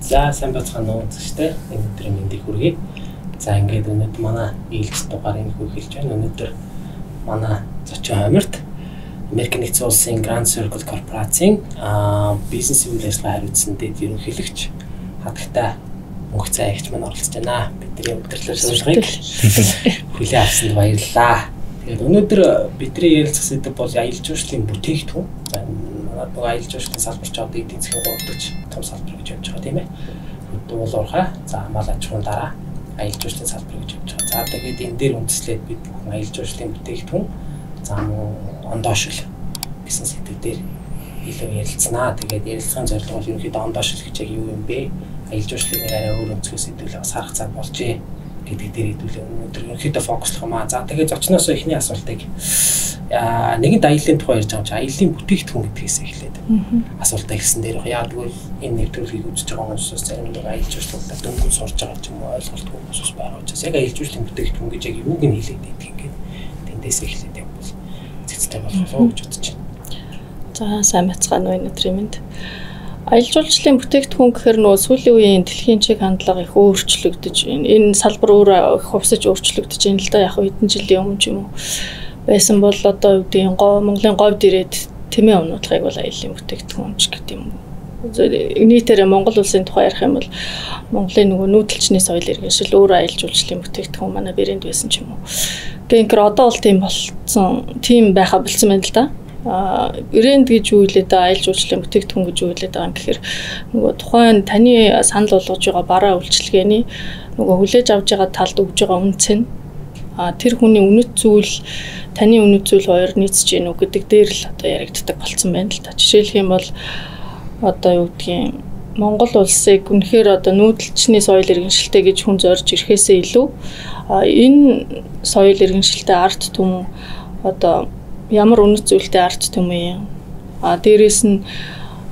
За сайн бацгаана уу гэжтэй өнөөдөр мэндийг хүргэе. За ингээд өнөөдөр манай ээлж дугаарыг хөвөлж байна. Өнөөдөр манай зочин Америкт Америк нэгдсэн улсын Grand Circle корпорацийн бизнес үйл ажиллагаа хариуцсан дэд ерөнхийлөгч хатагтай мөнх цай агч маань оролцож байна. Бидний удирдлага сургалтыг хүлээн авсанд баярлалаа. Тэгээд өнөөдөр бидний ярилцах сэдэв бол аялал жуулчлалын бүтээгдэхүүн. Нөгөө аялал жуулчлалын салбарч одоо эдийн засгийн гуравдагч том салбар гэж явж байгаа тийм ээ. Дуулуурхай, за мал аж ахуйн дараа аялал жуулчлалын салбар гэж явж байгаа. За тэгээд энэ дээр үндэслээд бид бүхэн аялал жуулчлалын бүтээгдэхүүн за ондоошил гэсэн сэдэв дээр илүү ярилцсанаа. Тэгээд ярилцлагын зорилго бол ерөнхийдөө ондоошил гэж яг юу юм бэ? Аялал жуулчлалын арай өөр өнцгөөс сэдвүүлээ бас харах цаг болжээ гэдэг дээр хэдүүлээ өнөөдөр ерөнхийдөө фокуслах юм аа. За тэгээд зочноос эхний асуултыг нэгэнт аяллаа тухай ярьж байгаа юм чи аяллаа бүтээгдэхүүн гэдгээс эхлээд асуултаа хэлсэн дээр яг тэгвэл энэ нэвтрүүлгийг үзэж байгаа хүмүүсээс зарим нэг аялал жуулчлалтай дөнгөж сурж байгаа юм уу ойлголтгүй хүмүүс байгаа учраас яг аялал жуулчлалын бүтээгдэхүүн гэж яг юуг нь хэлээд байдаг ингээд тэндээс эхлээд явбал цэцтэй болох уу гэж бодож байна. За сайн бацгаана уу өнөөдрийн мэнд. Аялал жуулчлалын бүтээгдэхүүн гэхээр нөө сүүлийн үеийн дэлхийн чиг хандлага их өөрчлөгдөж байна. Энэ салбар өөр их хувьсаж өөрчлөгдөж байна л да. Яг хэдэн жилийн өмнө ч юм уу байсан бол одоо үүдийн Монголын говьд ирээд тэмээ унуудлагыг бол аяллаа бүтээгдэхүүн ч гэдэг юм. Нийтээр Монгол улсын тухай ярих юм бол Монголын нөгөө нүүдэлчний соёл иргэншил өөр аялал жуулчлалын бүтээгдэхүүн манай брэнд байсан ч юм уу. Гэхдээ одоо бол тийм болцсон, тийм байха болсон байна л да. Брэнд гэж юу хэлээд аялал жуулчлалын бүтээгдэхүүн гэж юу хэлээд байгаа юм гэхээр нөгөө тухайн таны санал болгож байгаа бараа үйлчилгээний нөгөө хүлээж авж байгаа талд өгж байгаа үнц нь тэр хүний үнэт зүйл таны үнэт зүйл хоёр нийцэж гинүү гэдэг дээр л одоо яригддаг болсон байна л та. Жишээлх юм бол одоо юу гэдгийг Монгол улсыг үнэхээр одоо нүүдэлчний соёл иргэншилтэй гэж хүн зорж ирэхээсээ илүү энэ соёл иргэншилтэй арт түмэн одоо ямар үнэт зүйлтэй арт түмэн дээрээс нь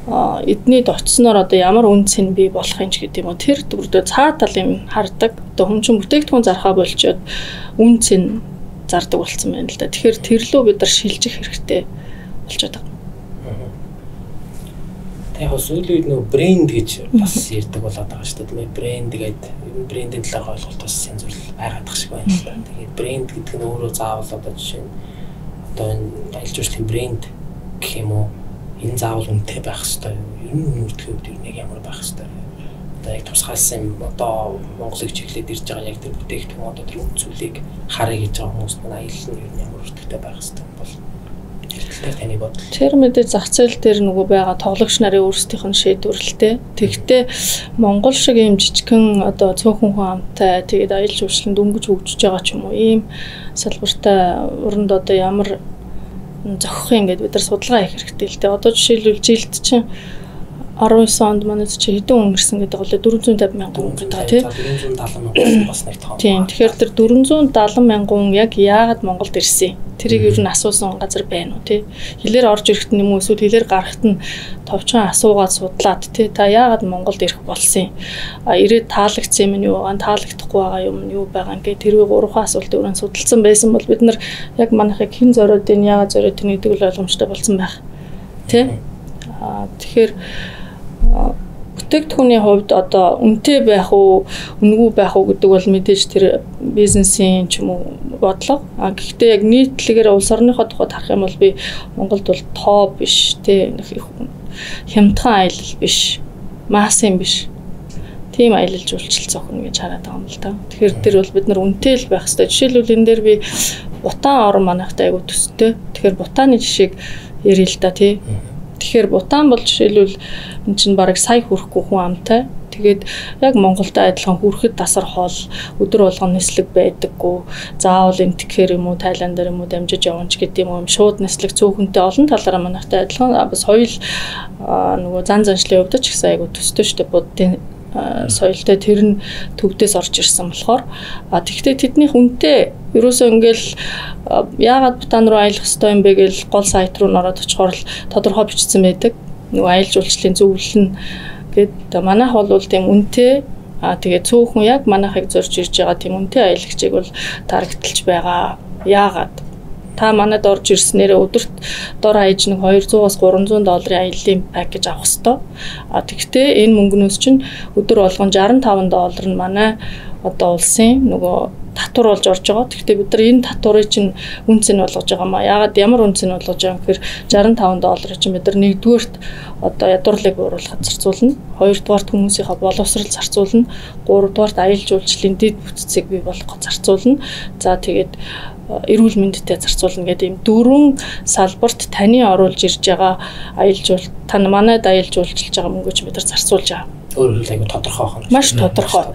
эднийд очсноор одоо ямар үнц нь бий болох юм ч гэдэг юм уу тэр дүрдөө цаа талын хардаг одоо хүн чинь бүтээгдэхүүн зархаа болчоод үнц нь зардаг болсон байна л да. Тэгэхээр тэрлөө бид нар шилжих хэрэгтэй болчиход байгаа. Яг сүүлийн үед нөгөө брэнд гэж бас ярьдаг болоод байгаа шүү дээ. Брэнд гэдэг брендийн талаар ойлголт бас янз бүр байгаад шиг байна л да. Тэгээд брэнд гэдэг нь өөрөө заавал одоо жишээ нь одоо энэ аялал жуулчлалын брэнд гэх юм уу энэ заавал үнэтэй байх хэрэгтэй. Ер нь үнэтэй үед яг ямар байх хэрэгтэй. Одоо яг тусгаалсан одоо Монголыг чиглээд ирж байгаа яг тэр бүтээгдэхүүн одоо тэр үн зүйлийг харъя гэж байгаа хүмүүс маань аялал нь ер нь ямар үнэтэй байх хэрэгтэй бол таны бодол. Тэр мэдээ зах зээл дээр нөгөө байгаа тоглогч нарын өөрсдийнх нь шийдвэрлэлтэй. Тэгвэл Монгол шиг ийм жижигхэн одоо цөөхөн хүн амтай тэгээд аялал жуулчлаланд дөнгөж хөгжиж байгаа ч юм уу ийм салбартай өрөнд одоо ямар зохих юм гэдээ бид нар судалгаа хийх хэрэгтэй л дээ. Одоо жишээлбэл жилд чинь 19 онд манай чи хэдэн өнгөрсөн гэдэг бол 450 мянган хүн гэдэг тий. 470 мянган бас нэг тоон. Тийм. Тэгэхээр тэр 470 мянган хүн яг яагаад Монголд ирсэн? Тэрийг ер нь асуусан газар байна уу тий. Хэлээр орж ирэхэд юм уу эсвэл хэлээр гарахад нь товчхон асуугаад судлаад тий. Та яагаад Монголд ирэх болсон юм? Ирээд таалагдсан юм нь юу байгаа? Таалагдахгүй байгаа юм нь юу байгаа? Ингээд тэрвээ 3 асуулт өрөөнд судалсан байсан бол бид нар яг манайхыг хэн зориод энэ яагаад зориод энэ гэдэг л ойлгомжтой болсон байх. Тий. Тэгэхээр бүтээгдэхүүний хувьд одоо үнэтэй байх уу, үнэгүй байх уу гэдэг бол мэдээж тэр бизнесийн ч юм уу бодлого. Гэхдээ яг нийтлэгээр улс орныхоо тухайд харах юм бол би Монголд бол тоо биш, тий хямдхан аялал биш, массын биш. Тийм аялал жуулчлал зохино гэж хараад байгаа юм л да. Тэгэхээр тэр бол бид нар үнэтэй л байх хэрэгтэй. Жишээлбэл энэ дээр би Бутан орн манайхтай айгу төстэй. Тэгэхээр Бутаны жишээг ярил л да тий. Тэгэхээр Бутан бол жишээлбэл энэ чинь бараг сая хүрэхгүй хүн амтай. Тэгээд яг Монголтой адилхан хүрэхэд тасар хоол өдөр болгон нислэг байдаггүй. Заавал энтгээр юм уу Тайланд дээр юм уу дамжиж явна ч гэдэг юм шууд нислэг цөөхөнтэй олон талаараа манайхтай адилхан соёл нөгөө зан заншлын хувьд ч ихсэн айгу төстэй шүү дээ. Буддын соёлтой тэр нь төвдөөс орж ирсэн болохоор тэгвэл тэднийх үнэтэй ерөөсөө ингээл яагаад Бутан руу аялах ёстой юм бэ гэж гол сайт руу ороод очихоор л тодорхой бичсэн байдаг. Нөгөө аялал жуулчлалын зөвлөл нь гээд манайх бол тийм үнэтэй тэгээ цөөхөн яг манайхыг зорж ирж байгаа тийм үнэтэй аялагчийг бол тарагталж байгаа. Яагаад? та манайд орж ирснээр өдөрт дор хаяж нэг $200-аас $300 аяллаа пакэж авах ёстой. Тэгэхдээ энэ мөнгнөөс чинь өдөр болгон $65 нь манай одоо улсын нөгөө татвар болж орж байгаа. Гэхдээ бид нар энэ татварыг чинь үнц нь болгож байгаа маа. Яагаад ямар үнц нь болгож байгаа юм гэхээр $65 чинь бид нар нэгдүгээрт одоо ядуурлыг бууруулахад зарцуулна, хоёрдугаарт хүмүүсийнхээ боловсрол зарцуулна, гуравдугаарт аялал жуулчлалын дэд бүтцийг бий болгоход зарцуулна. За тэгээд эрүүл мэндэд зарцуулна гэдэг ийм дөрвөн салбарт таны оруулж ирж байгаа аялал жуул тань манайд аялал жуулчилж байгаа мөнгөч бид нар зарцуулж байгаа. Өөрөөр хэлбэл тодорхой байна. Маш тодорхой.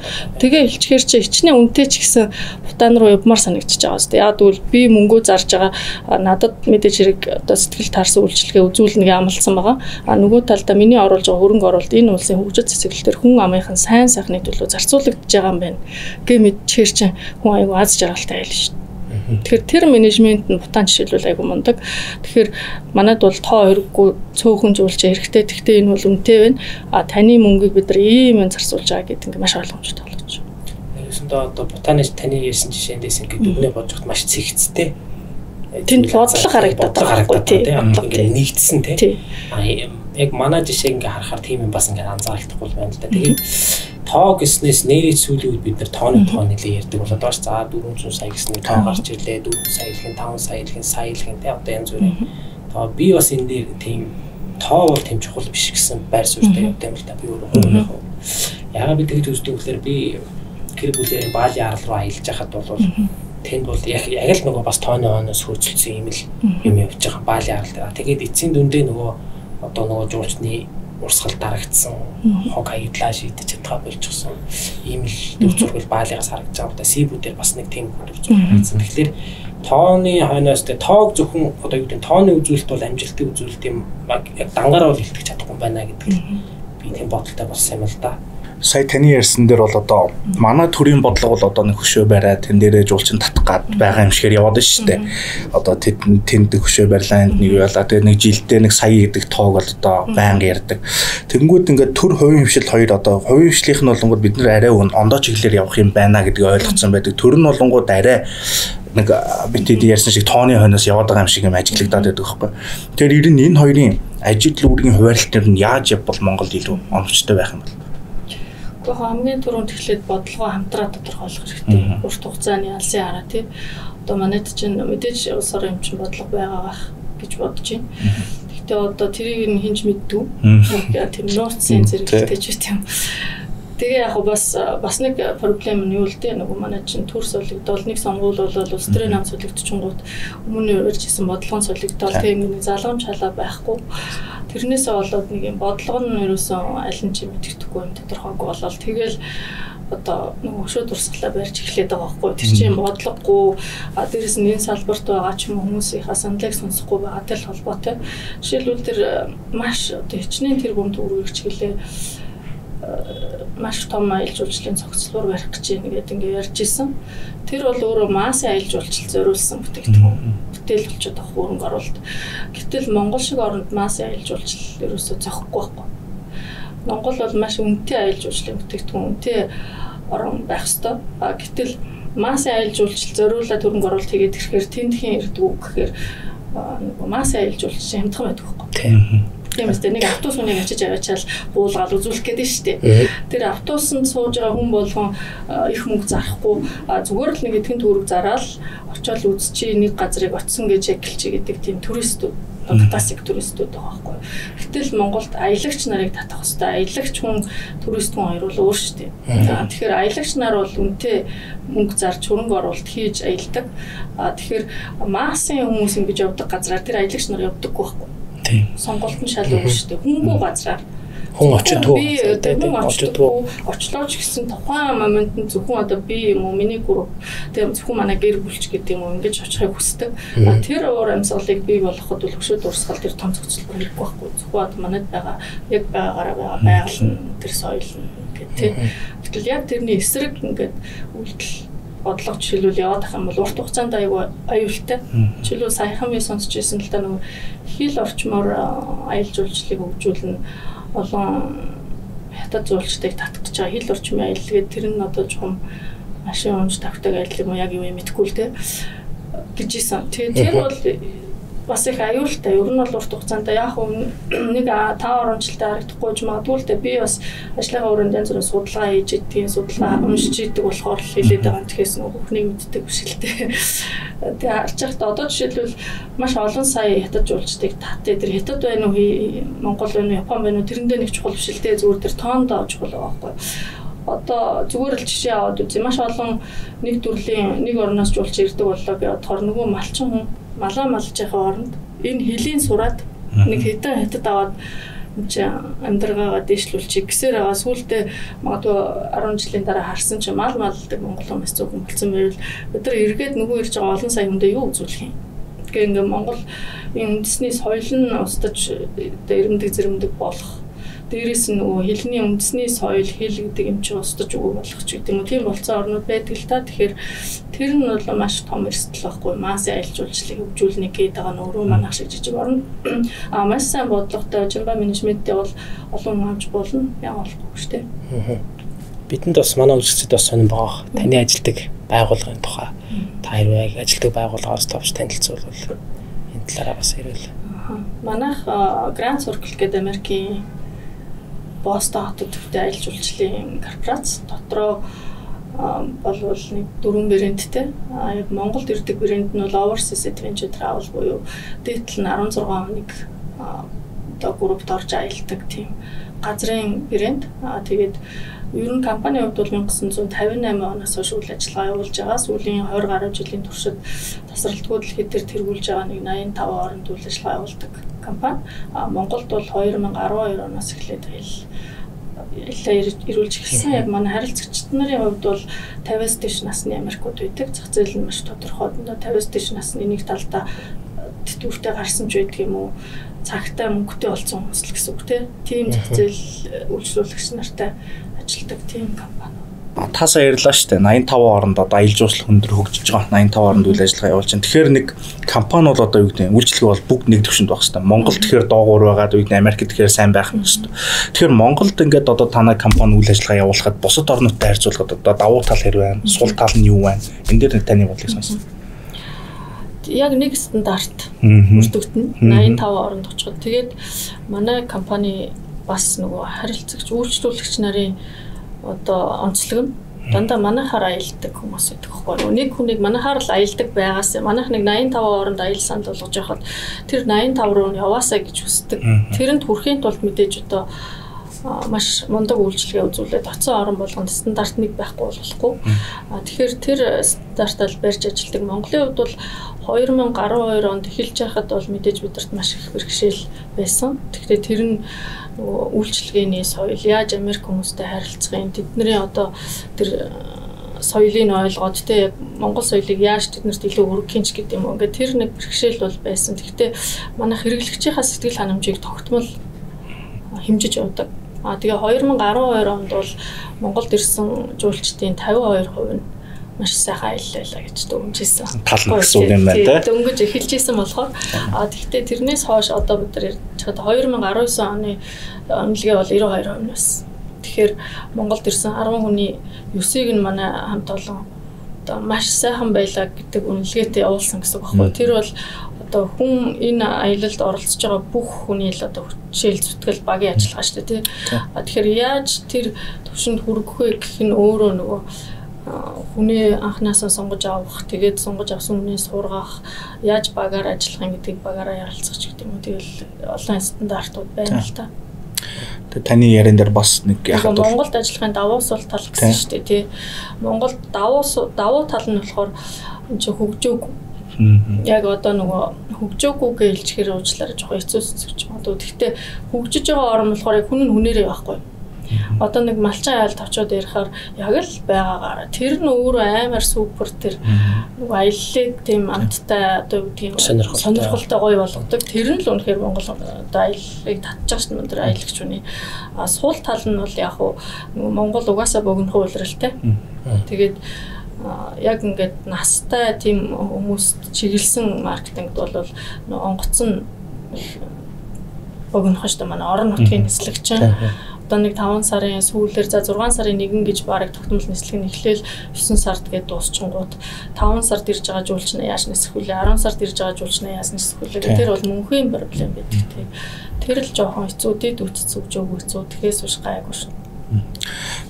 Тэгээ хэлчихэр чи хичнээн үнэтэй ч гэсэн Бутан руу явмаар санагдчихж байгаа зү. Яг тэгвэл би мөнгөө зарж байгаа надад мэдээж хэрэг одоо сэтгэл таарсан үйлчлэгээ үзүүлнэгээ амласан байгаа. Нөгөө талдаа миний оруулж байгаа хөрөнгө оруулалт энэ улсын хөгжил цэцэглэлтэр хүн амынхан сайн сайхны төлөө зарцуулагдж байгаа юм байна. Гэ мэдчихэр чи хүн аягүй аз жаргалтай айл шүү. Тэгэхээр тэр менежмент нь Бутан жишээлбэл айгүй мундаг. Тэгэхээр манайд бол тоо хэрэггүй цөөхөн жуулч хэрэгтэй. Тэгтээ энэ бол үнэтэй байна. Таны мөнгийг бид нар ийм юм зарцуулж байгаа гэдэг ингээ маш ойлгомжтой болж байна. Ерөөсөндөө одоо Бутаны таны ярьсан жишээндээс ингээ дүгнээ бодож хат маш цэгцтэй. Тэнд бодлого харагдаад байгаа тийм. Ингээ нэгдсэн тийм. Яг манай жишээ ингээ харахаар тийм юм бас ингээ анзаарахгүй байна л да. Тэгээд тоо гэснээс нэрийн сүүлийн үед бид нар тооны тоо нэлээ ярьдаг болоод доош за 400 сая гэсэн тоо гарч ирлээ 4 сая илхэн 5 сая илхэн сая илхэн тэ одоо янз бүрийн тоо би бас энэ дээр тийм тоо бол тэм чухал биш гэсэн байр суурьтай явдаг юм л та би өөрөө яагаад би тэгж үздэг гэхээр би гэр бүлэрийн баалын арал руу аялж байхад бол тэнд бол яг л нөгөө бас тооны хойноос хөөцөлсөн юм л юм явж байгаа баалын арал дээр тэгээд эцсийн дүндээ нөгөө одоо нөгөө жуулчны урсгал дарагдсан хог аядлаа шийдэж чадгаа болчихсон ийм л дүр зураг баалыгаас харагдаж байгаа. Одоо сибүүдээр бас нэг тийм дүр зураг харагдсан. Тэгэхээр тооны хойноос тоог зөвхөн одоо юу гэдэг тооны үзүүлэлт бол амжилтын үзүүлэлт юм яг дангаараа бол илтгэж чадахгүй байна гэдэг би тийм бодолтой болсон юм л да. Сая таны ярьсан дээр бол одоо манай төрийн бодлого бол одоо нэг хөшөө бариад тэн дээрээ жуулчин татах гад байгаа юм шигээр яваад байна шүү дээ. Одоо тэнд хөшөө барилаа энд нэг байлаа. Тэгээ нэг жилдээ нэг сая гэдэг тоог бол одоо байнга ярьдаг. Тэгэнгүүт ингээд төр хувийн хвшил хоёр одоо хувийн хвшлийнх нь болонгууд бид нар арай ондоо чиглэлээр явах юм байна гэдгийг ойлгоцсон байдаг. Төр нь болонгууд арай нэг битэд ярьсан шиг тооны хойноос яваад байгаа юм шиг юм ажиглагдаад байдаг байхгүй. Тэгэхээр энэ хоёрын ажил үүргийн хуваарлт нь яаж явбал Монгол илүү оновчтой байх юм бол хамгийн түрүүнд эхлээд бодлогоо хамтраа тодорхойлох хэрэгтэй. Урт хугацааны алсын хараа тий. Одоо манайд чинь мэдээж улс орон юм чинь бодлого байгаа гэж бодож байна. Гэхдээ одоо тэрийг нь хинж мэддэг. Тийм нууцын зэрэгтэй ч тийм. Тэгээ яг бас нэг проблем нь юу л дээ нөгөө манай чинь төр солигдол нэг сонгуул бол улс төрийн нам солигдчихгонгууд өмнө ярьжсэн бодлого нь солигдол тийм нэг залгамж халаа байхгүй. Тэрнээсээ болоод нэг юм бодлого нь ерөөсөн аль нь ч мэддэхгүй юм тодорхойгүй болол тэгэл одоо нэг өшөө дурсгалаа барьж эхлэдэг байгаа байхгүй. Тэр чинь бодлогогүй дээрэс нь энэ салбарт байгаа ч юм уу хүмүүсийнхаа саналыг сонсохгүй байгаатай л холбоотой. Жишээлбэл тэр маш одоо хичнээн тэр бүм төгрөгч гэлээ маш том аялал жуулчлалын цогцлуур барих гэж нэгэд ингээ ярьж исэн. Тэр бол өөрөө массын аялал жуулчлал зориулсан бүтээгдэхүүн бүтээл болчиход байгаа хөрөнгө оруулалт. Гэтэл Монгол шиг оронд массын аялал жуулчлал ерөөсөө зохихгүй байхгүй. Монгол бол маш үнэтэй аялал жуулчлалын бүтээгдэхүүн үнэтэй орон байх ёстой. Гэтэл массын аялал жуулчлал зориулаад хөрөнгө оруулалт хийгээд ирэхээр тентхийн ирдэг үг гэхээр массын аялал жуулчлал хямдхан байдаг байхгүй. Тийм үстэй нэг автобус хүнийг ачиж аваачаал буулгаад үзүүлэх гэдэг шүү дээ. Тэр автобусанд сууж байгаа хүн болгон их мөнгө зарахгүй зүгээр л нэг эдгэн төгрөг зараад очиод үзчихээ нэг газрыг очсон гэж ягилчи гэдэг тийм туристүүд классик туристүүд байгаа байхгүй. Гэтэл Монголд аялагч нарыг татах хэвээр аялагч хүн турист хүн хоёр бол өөр шүү дээ. Тэгэхээр аялагч нар бол үнэтэй мөнгө зарж хөрөнгө оруулалт хийж аялдаг. Тэгэхээр массын хүмүүс ингэж явдаг газраар тэр аялагч нар явдаггүй байхгүй. Сонголт нь шал өөр шүү дээ. Хөнгөө газраар хүн очдгоо очлооч гэсэн тухайн моментод зөвхөн одоо би юм уу миний групп тийм зөвхөн манай гэр бүлч гэдэг юм уу ингэж очихыг хүсдэг. Тэр уур амьсгалыг бий болгоход бол хөшөө дурсгал тэр том цогцлол хэрэггүй байхгүй. Зөвхөн одоо манайд байгаа яг байгаагаараа байгаа байгаль нь тэр соёл нь гэдэг тийм. Гэтэл яг тэрний эсрэг ингээд үйлдэл бодлого жишээлбэл яваад ах юм бол урт хугацаанд аюултай. Жишээлбэл саяхан би сонсч ирсэн л та нөгөө хил орчмоор аялал жуулчлалыг хөгжүүлнэ олон хятад жуулчдыг татах гэж байгаа хил орчмын аялал гэдэг тэр нь одоо жоохон машин унж тавтаг аялал юм яг юу юм мэдэхгүй л те. гэжсэн. Тэр бол бас их аюултай. Ер нь бол урт хугацаанд яг нэг 5 орончлалтай харагдахгүй ч магадгүй л дээ. Би бас ажлынхаа өрөөнд янз бүрийн судалгаа хийж идэх, судалгаа уншиж идэх болохоор л хэлээд байгаа. Тэгэхээс бүхнийг мэддэг биш л дээ. Тэгээ харж байхдаа одоо жишээлбэл маш олон сая хятад жуулчдыг татъя. Тэр хятад байна уу, Монгол байна уу, Япон байна уу, тэрэндээ нэг чухал биш л дээ. Зүгээр тэр тоондоо чухал байгаа байхгүй. Одоо зүгээр л жишээ аваад үзье. Маш олон нэг төрлийн нэг орноос жуулч ирдэг боллоо би бодохоор нөгөө малчин хүн малаа малж байгаа оронд энэ хөлийн сураад нэг хэдэн хятад аваад амьдрагаагаа дэвшлүүлчих гэсээр байгаа. Сүүлдээ магадгүй 10 жилийн дараа харсан чинь мал малдаг монгол хүмүүс зөвхөн болсон байвал бид нар эргээд нөгөө ирж байгаа олон сая хүндээ юу үзүүлэх юм. Тэгэхээр ингээм Монгол үндэсний соёл нь устж ирэмдэг зэрэмдэг болох. Дээрээс нь нөгөө хэлний үндэсний соёл хэл гэдэг юм чинь устж өгөө болох ч гэдэг юм уу. Тийм болцсон орнууд байдаг л та. Тэгэхээр тэр нь бол маш том эрсдэл байхгүй. Масын аялал жуулчлалыг хөгжүүлнэ гэдэг байгаа нь өөрөө манайх шиг жижиг орн. Маш сайн бодлоготой жимба менежменттэй бол олон хүн авч болно. Яг болохгүй шүү дээ. Бидэнд бас манай үзэгчид бас сонирн байгаа. Таны ажилтг байгууллагын тухай та хэрвээ ажилтг байгууллагаас товч танилцуулбал энэ талаараа бас ярил. Манайх Grand Circle гэдэг Америкийн Бостон хотод төвтэй аялал жуулчлалын корпорац дотроо болвол нэг 4 брэндтэй. Яг Монголд ирдэг брэнд нь бол Overseas Adventure Travel буюу дээдл нь 16 нэг одоо группт орж аялдаг тийм газрын брэнд. Тэгээд ер нь компанийн хувьд бол 1958 оноос хойш үйл ажиллагаа явуулж байгаа. Сүүлийн 20 гаруй жилийн туршид тасралтгүй дэлхийд тэргүүлж байгаа нэг 85 оронд үйл ажиллагаа явуулдаг компани. Монголд бол 2012 оноос эхлээд ирүүлж эхэлсэн. Яг манай харилцагчид нарын хувьд бол 50-аас дээш насны Америкууд байдаг. Зах зээл нь маш тодорхой. 50-аас дээш насны нэг талдаа тэтгүүртэй гарсан ч байдаг юм уу? Цагтай мөнгөтэй болсон хүмүүс л гэсэн үг тийм зах зээл үйлчлүүлэгч нартай ажилладаг тийм компани. Та сая ярьлаа шүү дээ. 85 оронд одоо аялал жуулчлал өндөр хөгжиж байгаа. 85 оронд үйл ажиллагаа явуулж байна. Тэгэхээр нэг компани бол одоо юу гэдэг нь үйлчлэг бол бүгд нэг төвшөнд байх хэрэгтэй. Монгол тэгэхээр доогуур байгаа үед Америк тэгэхээр сайн байх юм шүү дээ. Тэгэхээр Монголд ингээд одоо танай компани үйл ажиллагаа явуулахад бусад орнуудтай харьцуулахад одоо давуу тал хэр байна? Сул тал нь юу байна? Энэ дээр таны бодлыг сонсно. Яг нэг стандарт бүрдэгдэнэ. 85 оронд очиход. Тэгээд манай компани бас нөгөө харилцагч үйлчлүүлэгч нарын одоо онцлог нь дандаа манайхаар аялдаг хүмүүс байдаг байхгүй юу. Нэг хүнийг манайхаар л аялдаг байгаас манайх нэг 85 оронд аялал санд болгож яхад тэр 85 руу яваасаа гэж хүсдэг. Тэрэнд хүрэхийн тулд мэдээж одоо маш мундаг үйлчлэгээ үзүүлээд оцсон орон болгонд стандарт нэг байхгүй болохгүй. Тэгэхээр тэр стандартаар барьж ажилладаг. Монголын хувьд бол 2012 онд эхэлж байхад бол мэдээж бидэрт маш их бэрхшээл байсан. Тэгэхээр тэр нь нөгөө үйлчлэгээний соёл яаж Америк хүмүүстэй харилцах юм, тэдний одоо тэр соёлыг ойлгоод тэ яг Монгол соёлыг яаж тэднэрт илүү өргөх юм ч гэдэг юм уу. Ингээд тэр нэг бэрхшээл бол байсан. Тэгэхдээ манай хэрэглэгчийнхаа сэтгэл ханамжийг тогтмол хэмжиж явдаг. Тэгээ 2012 онд бол Монголд ирсэн жуулчдын 52% нь маш сайхан аяллаа гэж дүгнэжсэн. Тал гэсэн үг юм байна те. Дөнгөж эхэлжсэн болохоор тэгтээ тэрнээс хойш одоо бид нар ярьж байгаа 2019 оны онолгийн бол 92% байсан. Тэгэхээр Монголд ирсэн 10 хүний 9-ыг нь манай хамт олон одоо маш сайхан байлаа гэдэг үнэлгээтэй явуулсан гэсэн үг байхгүй. Тэр бол одоо хүн энэ аялалд оролцож байгаа бүх хүний л одоо хүчил зүтгэл багийн ажиллагаа шүү дээ тий. Тэгэхээр яаж тэр төвшөнд хүргэх вэ гэх нь өөрөө нөгөө хүний анхнаасаа сонгож авах, тэгээд сонгож авсан хүний сургах, яаж багаар ажиллах юм гэдгийг багаараа ярилцах ч гэдэг юм. Тэгэл олон стандартууд байна л та. Тэгээд таны ярин дээр бас нэг яхад Монголд ажиллахын давуу сул тал гэсэн шүү дээ тий. Монголд давуу тал нь болохоор энэ чинь хөгжөөг. Яг одоо нөгөө хөгжөөгүй гэж хэлчихээр уучлаарай жоохон хэцүү сонсогч магадгүй. Гэхдээ хөгжиж байгаа орн болохоор яг хүн нь хүнээрээ байхгүй. Одоо нэг малчин айлд очиод ярихаар яг л байгаагаар тэр нь өөрөө амар супер тэр нөгөө аяллыг тийм амттай одоо тийм сонирхолтой гоё болгодог. Тэр нь л үнэхээр Монгол одоо аяллыг татчих шин өндөр аялагч хүний сул тал нь бол яг нөгөө Монгол угаасаа богино хуйлралтай. Тэгээд яг ингээд настай тийм хүмүүст чиглэсэн маркетингд бол нөгөө онгоцон богино хоштой манай орон нутгийн нислэгч. Одоо одоо нэг 5 сарын сүүлээр за 6 сарын 1 гэж бараг тогтмол нислэг нь эхлээл 9 сард гээд дуусчихгууд 5 сард ирж байгаа жуулч нь яаж нисэх вүлээ 10 сард ирж байгаа жуулч нь яаж нисэх вүлээ тэр бол мөнхийн проблем байдаг тийм. Тэр л жоохон хэцүү дэд үтц өгжөөгүй хэцүү тэгэхээр суш гайгүй шүү.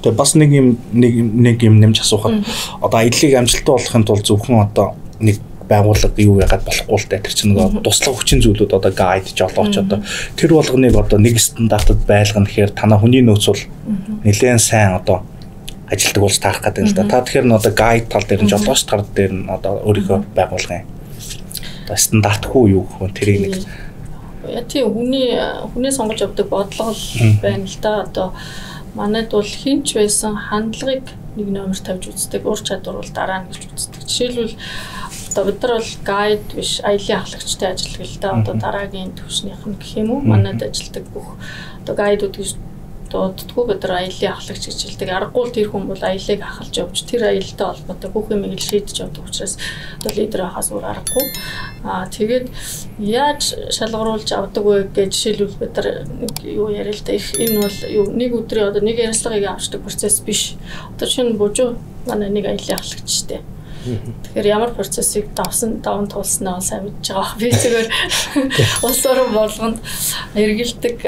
Тэгээ бас нэг юм нэмж асуухад одоо аяллыг амжилттай болгохын тулд зөвхөн одоо нэг байгууллага юу яагаад болохгүй л тэр чинь нөгөө туслах хүчин зүйлүүд одоо гайд жолооч одоо тэр болгоныг одоо нэг стандартад байлгана гэхээр танаа хүний нөөц бол нэлээд сайн одоо ажилтдаг болж таарах гэдэг л да. Та тэгэхээр н одоо гайд тал дээр нь жолооч тал дээр нь одоо өөрийнхөө байгуулгын одоо стандартгүй юу гэх юм тэрийг нэг тийм хүний сонгож авдаг бодлого байна л да. Одоо манайд бол хинч байсан хандлагыг нэг номер тавьж үздэг, ур чадвар бол дараа нь гэж үздэг. Жишээлбэл одоо бид нар бол гайд биш, аялын ахлагчтай ажилладаг л да. Одоо дараагийн төвшнийх нь гэх юм уу? Манайд ажилладаг бүх одоо гайдууд гэж дууддаггүй бид нар аялын ахлагч гэж хэлдэг. Аргагүй тэр хүн бол аялыг ахалж явж тэр аялалтай холбоотой бүх юмыг шийдэж явдаг учраас одоо лидер байхаас өөр аргагүй. Тэгээд яаж шалгаруулж авдаг вэ гэж жишээлбэл бид нар юу яриа л да. Энэ бол юу нэг өдрийн одоо нэг ярилцлагыг авчдаг процесс биш. Одоо шинэ бужуу манай нэг аялын ахлагчтай. Тэгэхээр ямар процессыг даван туулснаа сайн мэдж байгаа. Би зүгээр улс орон болгонд эргэлдэг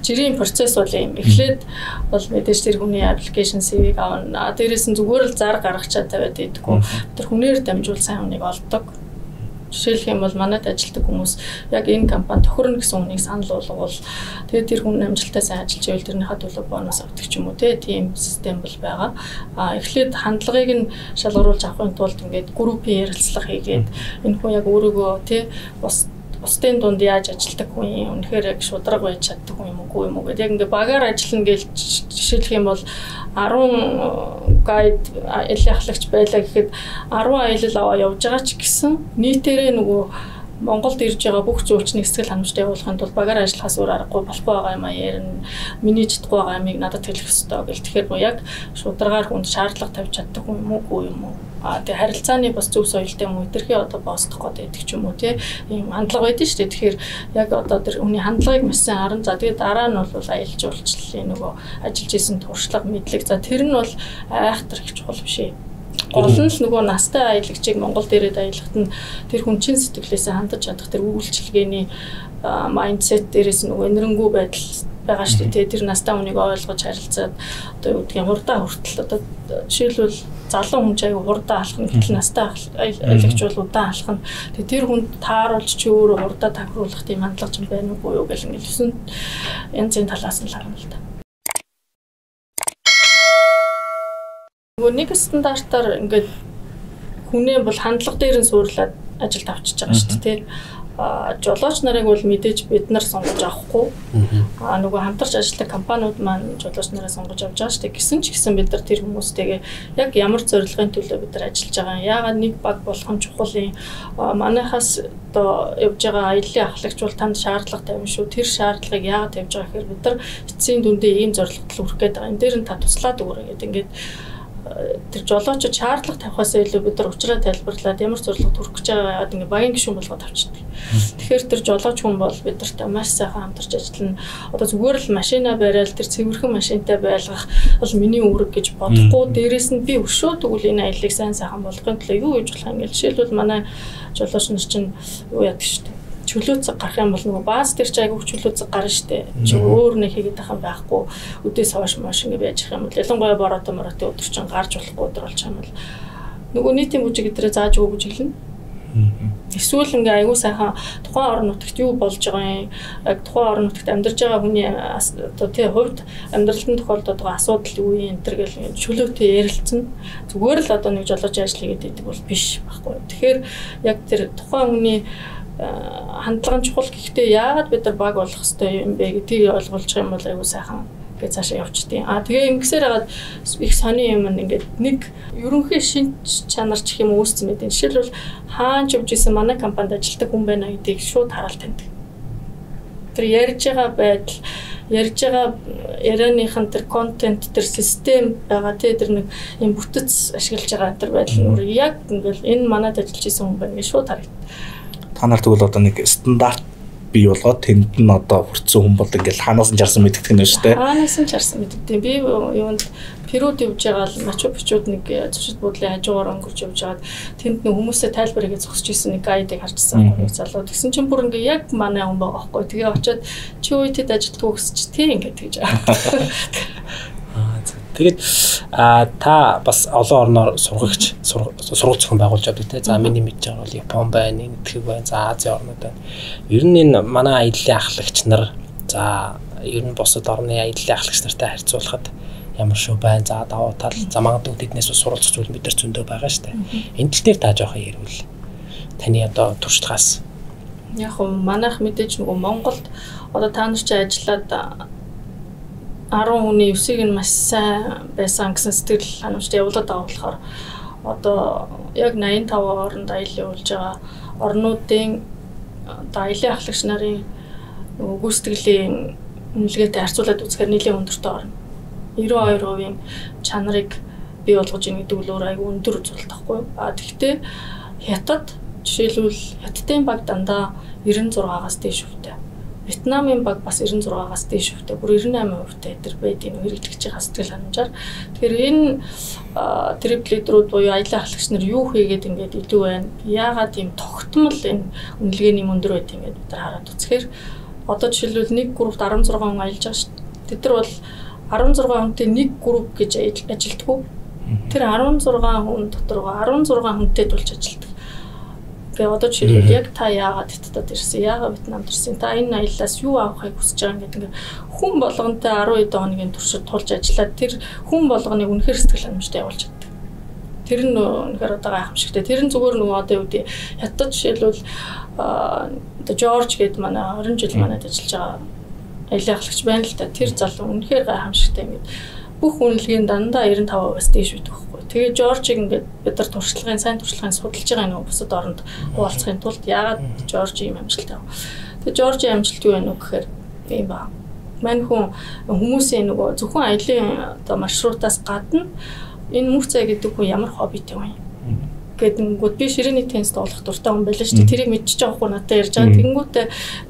жирийн процесс бол юм. Эхлээд бол мэдээж тэр хүний аппликейшн CV-г авна. Дээрээс нь зүгээр л зар гаргачаад тавиад идэггүй. Тэр хүнээр дамжуул сайн хүнийг олдог. Жишээлх юм бол манайд ажилладаг хүмүүс яг энэ компани тохирно гэсэн үнийг санал болговол тэгээд тэр хүн амжилттай сайн ажиллаж байвал тэрнийхээ төлөө бонус авдаг ч юм уу тийм систем бол байгаа. Эхлээд хандлагыг нь шалгаруулж авахын тулд ингээд группийн ярилцлага хийгээд энэ хүн яг өөрийгөө бусдын дунд яаж ажилладаг хүн юм үнэхээр яг шудраг байж чаддаг хүн юм уу гэдэг. Яг ингээд багаар ажиллана гэж жишээлх юм бол 10 гайд аялын ахлагч байлаа гэхэд 10 аялал аваа явж байгаа ч гэсэн нийтээрээ нөгөө Монголд ирж байгаа бүх зөөлчний сэтгэл ханамжтай явуулахын тулд багаар ажиллахаас өөр аргагүй болохгүй байгаа юм ярина. Миний чадахгүй байгаа юмыг надад хэлэх ёстой гэл. Тэгэхээр яг шударгаар хүнд шаардлага тавьж чаддаг хүн юм уу юм уу? Тэгээ харилцааны бас зөв соёлтой юм уу? Тэрхий одоо боосдох гэдэг ч юм уу тийм хандлага байдаг шүү дээ. Тэгэхээр яг одоо тэр хүний хандлагыг маш сайн харан. За тэгээ дараа нь бол аялал жуулчлалын нөгөө ажиллаж исэн туршлага мэдлэг. За тэр нь бол айхтар их чухал биш ээ. Гол нь л нөгөө настай аялагчийг Монгол дээрээ аялахад нь тэр хүн чин сэтгэлээсээ хандаж чадах тэр үйлчлэгээний майндсет дээрээс нөгөө энэрэнгүй байдал байгаа шүү дээ. Тэр настай хүнийг ойлгож харилцаад одоо юу гэдгийг хурдаа хүртэл одоо жишээлбэл залуу хүн ч аяга хурдаа алхна гэтэл настай аялагч бол удаан алхна. Тэгээ тэр хүнд тааруулж чи өөрөө хурдаа тахируулах тийм хандлага ч байна уу юу гэл ингээл өсөн янзын талаас нь харна л да. Нэг стандартаар ингээд хүнээ бол хандлага дээр нь суурлаад ажилд авчиж байгаа шүү дээ. Жолооч нарыг бол мэдээж бид нар сонгож авахгүй. Нөгөө хамтарч ажилладаг компаниуд маань жолооч нараа сонгож авч байгаа шүү дээ. Гэсэн ч гэсэн бид нар тэр хүмүүстэйгээ яг ямар зорилгын төлөө бид нар ажиллаж байгаа юм. Яагаад нэг баг болох нь чухал юм. Манайхаас одоо явж байгаа аяллаа ахлагч бол танд шаардлага тавина шүү. Тэр шаардлагыг яагаад тавьж байгаа гэхээр бид нар эцсийн дүндээ ийм зорилгот хүрэх гээд байгаа. Энд дээр нь та туслаад өгөрэй гэдэг ингээд тэр жолоочд шаардлага тавихаас илүү бид нар уучраа тайлбарлаад ямар зорилгод хүрэх гэж байгаад ингээ багийн гишүүн болгоод авчдаг. Тэгэхээр тэр жолооч хүн бол бид нартай маш сайхан хамтарч ажиллана. Одоо зүгээр л машина бариад тэр цэвэрхэн машинтай байлгах бол миний үүрэг гэж бодохгүй. Дээрээс нь би өшөө тэгвэл энэ аяллыг сайн сайхан болгохын тулд юу хийж болох юм гээл жишээлбэл манай жолооч нар чинь юу яадаг шүү дээ. Чөлөөцөг гарах юм бол нөгөө бааз дээр ч айгүй чөлөөцөг гарна штэ. Чи өөр нэг хийгээд байгаа юм байхгүй. Өдөөс хойш маш ингэ байж байгаа юм бол ялангуяа бороотой өдөр чинь гарч болохгүй өдөр болж байгаа юм бол нөгөө нийтийн бүжиг гэдрээ зааж өгөө гэж хэлнэ. Эсвэл ингээ айгүй сайхан тухайн орон нутагт юу болж байгаа юм. Яг тухайн орон нутагт амьдарч байгаа хүний одоо тий хувьд амьдралын тохиолдоод байгаа асуудал юу юм энэ төр гэл чөлөөтэй ярилцсан. Зүгээр л одоо нэг жолооч ажил хийгээд байдаг бол биш байхгүй. Тэгэхээр яг тэр тухайн хүний хандлага чухал гэхдээ яагаад бид нар баг болох хэрэгтэй юм бэ гэдгийг ойлгуулж байгаа юм бол аюу сайхан гэж цаашаа явчихдээ. Тэгээ ингэсээр хагаад их сони юм ингээд нэг ерөнхий шинж чанар ч юм үүссэн мэт. Жишээлбэл хаанч явж исэн манай компанид ажилладаг хүн байна гэдгийг шууд хараал таньдаг. Тэр ярьж байгаа байдал, ярьж байгаа ярианыхан тэр контент, тэр систем байгаа тэр нэг юм бүтэц ашиглаж байгаа тэр байдал нь яг ингээд энэ манад ажиллаж исэн хүн байна гэж шууд харагдав. Та нар тэгвэл одоо нэг стандарт бий болгоод тэнд нь одоо хүрсэн хүн бол ингээл хаанаас нь чарсан мэддэг юм шүү дээ. Хаанаас нь чарсан мэддэг. Би юунд Перуд явж байгаа л Мачу Пичуд нэг зочид буудлын хажуугаар өнгөрч явж байгаад тэнд нэг хүмүүсээ тайлбар хийгээд зогсож ирсэн нэг гайдыг харчихсан нэг залуу. Тэгсэн чинь бүр ингээ яг манай хүн байгаа байхгүй. Тэгээ очиод чи үетэд ажилтгүй гэсч тий ингээ тэгж байгаа. Тэгээд та бас олон орноор сургагч сургууль зохион байгуулж явдаг те. За миний мэдж байгаа бол Япон байна, Нэгтгэг байна, за Азийн орнууд байна. Ер нь энэ манай аяллаа ахлагч нар за ер нь бусад орны аяллаа ахлагч нартай харьцуулахад ямар шүү байна. За давуу тал за магадгүй тэднээс суралцах зүйл бид нар зөндөө байгаа шүү дээ. Энэ тал дээр та жоохон ярил. Таны одоо туршлагаас яг манайх мэдээж нөгөө Монголд одоо та нар чи ажиллаад 10 хүний 9-ийг нь маш сайн байсан гэсэн сэтгэл ханамжтай явуулаад байгаа болохоор одоо яг 85 орнд аялал явуулж байгаа орнуудын аялын ахлагч нарын гүйцэтгэлийн үнэлгээтэй харьцуулаад үзэхээр нэлээд өндөртэй орно. 92% чанарыг бий болгож ийн гэдэг үл өөр айгүй өндөр үзүүлэлт тахгүй. Тэгэхдээ Хятад жишээлбэл Хятадын баг дандаа 96-аас дээш хөвтэй. Вьетнамын баг бас 96-аас дээш хөвтэй. Бүр 98% тэр байдгийг хэрэглэж байгаа сэтгэл ханамжаар. Тэгэхээр энэ трипл лидерүүд буюу аялал ахлагч нар юу хийгээд ингээд илүү байна. Яагаад ийм тогтмол энэ үнэлгээний өндөр байд ингээд бид нар хараад үзэхээр одоо жишээлбэл нэг группт 16 хүн аялж байгаа шүү дээ. Тэд нар бол 16 хүнтэй нэг групп гэж ажилтдаг. Тэр 16 хүн дотор 16 хүнтэй тулж ажилтдаг. Тэгээ одоо жишээлбэл яг та яагаад Хятадд ирсэн, яагаад Вьетнамд ирсэн, та энэ аяллаас юу авахыг хүсэж байгаа гэдэг ингээд хүн болгонтэй 12 хоногийн туршид тулж ажиллаад тэр хүн болгоныг үнэхээр сэтгэл ханамжтай явуулж чаддаг. Тэр нь үнэхээр одоо гайхамшигтай. Тэр нь зүгээр нөгөө одоо юу гэдэг Хятад жишээлбэл одоо Жорж гэдэг манай 20 жил манайд ажиллаж байгаа аялал ахлагч байна л та. Тэр залуу үнэхээр гайхамшигтай ингээд бүх үнэлгээнд дандаа 95%-аас дээш байдаг байхгүй. Тэгээ Жоржийг ингээд бид нар туршлагын сайн туршлагын судалж байгаа нөгөө бусад оронд хуваалцахын тулд яагаад Жорж ийм амжилттай вэ? Тэгээ Жоржийн амжилт юу вэ гэхээр ийм ба. Мань хүмүүсийн нөгөө зөвхөн аялын одоо маршрутаас гадна энэ мөрцөө гэдэг хүн ямар хоббитэй вэ? Гэнгүүт би ширээний теннис тоглох дуртай хүн байлаа шүү дээ. Тэрийг мэдчихэж байгаа хгүй надад ярьж байгаа. Тэнгүүт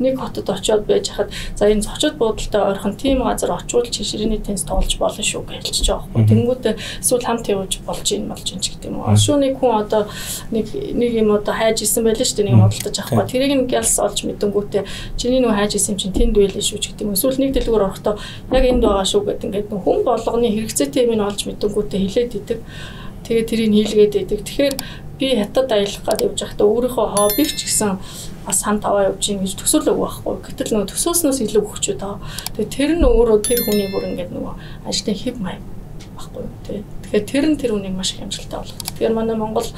нэг хотод очиод байж хахад за энэ зочид буудалтай ойрхон тийм газар очивол чи ширээний теннис тоглож болно шүү гэж хэлчихэж байгаа хгүй. Тэнгүүт эсвэл хамт явж болж ийн ч гэдэг юм уу. Шүү нэг хүн одоо нэг юм одоо хайж исэн байлаа шүү дээ. Нэг модалтаж авахгүй. Тэрийг нь гялс олж мэдэнгүүтээ чиний нөгөө хайж исэн чинь тэнд байлаа шүү гэдэг юм. Эсвэл нэг дэлгүүр орохдоо яг энд байгаа шүү гэдэг ингээд хүн болгоны хэрэгцээтэй юм олж мэдэнгүүтээ хилээд идэг. Тэгээ тэрийг хийлгээд идэг. Тэгэхээр би Хятад аялах гээд явж байхдаа өөрийнхөө хоббиг ч гэсэн бас хамт аваа явж ийн гэж төсөөлөг байхгүй. Гэтэл нөгөө төсөөснөөс илүү өгч байгаа. Тэгээ тэр нь өөрөө тэр хүний бүр ингээд нөгөө ажлын хэв маяг байхгүй тий. Тэгэхээр тэр нь тэр хүнийг маш их амжилттай болгох. Тэгэхээр манай Монгол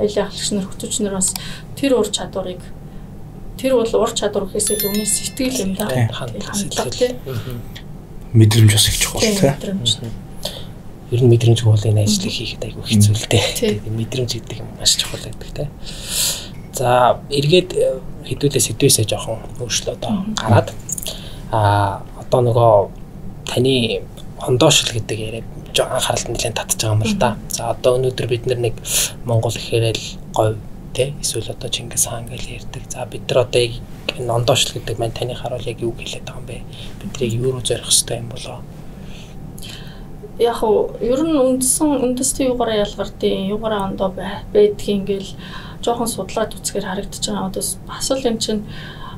аялал ахлагч нар хөтөч нар бас тэр ур чадварыг тэр бол ур чадвар гэхээс илүү үнэ сэтгэл юм да. Хандлага тий. Мэдрэмж бас их чухал тий. Ер нь мэдрэмж бол энэ ажлыг хийхэд айгүй хэцүү л дээ. Мэдрэмж гэдэг юм маш чухал байдаг те. За эргээд хэдүүлээ сэдвээсээ жоохон өөрчлөлт гараад одоо нөгөө таны ондоошл гэдэг яриа анхааралд нэлээд татж байгаа юм л да. За одоо өнөөдөр бид нэг Монгол гэхээр л говь те эсвэл одоо Чингис хаан гэж ярьдаг. За бид нар одоо энэ ондоошл гэдэг маань таны харуул яг юу хэлээд байгаа юм бэ? Биднийг юу руу зорих хэрэгтэй юм болоо? Яг ер нь үндэсний юугаараа ялгардیں۔ Юугаараа ондоо байдгийг ингээл жоохон судлаад үзэхээр харагдаж байгаа. Одоо бас л эн чинь